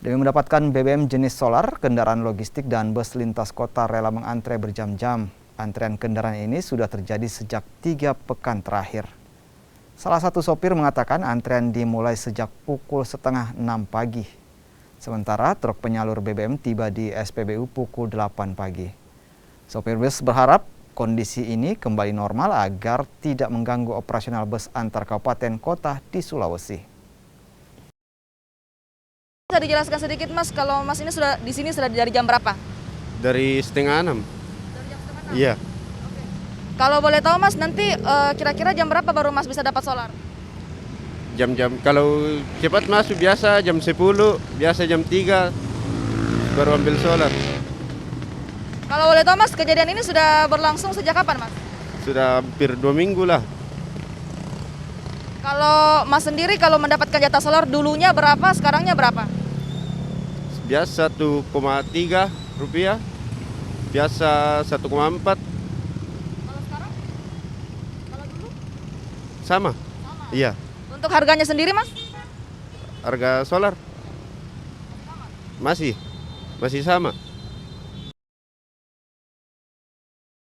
Demi mendapatkan BBM jenis solar, kendaraan logistik dan bus lintas kota rela mengantre berjam-jam. Antrean kendaraan ini sudah terjadi sejak 3 pekan terakhir. Salah satu sopir mengatakan antrean dimulai sejak pukul setengah 6 pagi. Sementara truk penyalur BBM tiba di SPBU pukul 8 pagi. Sopir bus berharap kondisi ini kembali normal agar tidak mengganggu operasional bus antar kabupaten kota di Sulawesi. Bisa dijelaskan sedikit Mas, kalau Mas ini sudah di sini sudah dari jam berapa? Dari setengah 6. Dari jam setengah 6? Iya. Oke. Kalau boleh tahu Mas, nanti kira-kira jam berapa baru Mas bisa dapat solar? Jam-jam kalau cepat masuk biasa jam 10, biasa jam 3 baru ambil solar. Kalau boleh tahu Mas, kejadian ini sudah berlangsung sejak kapan Mas? Sudah hampir 2 minggu lah. Kalau Mas sendiri kalau mendapatkan jatah solar dulunya berapa, sekarangnya berapa? Biasa 1,3 rupiah, biasa 1,4. Kalau sekarang? Kalau dulu? Sama? Sama. Iya. Untuk harganya sendiri Mas? Harga solar masih sama.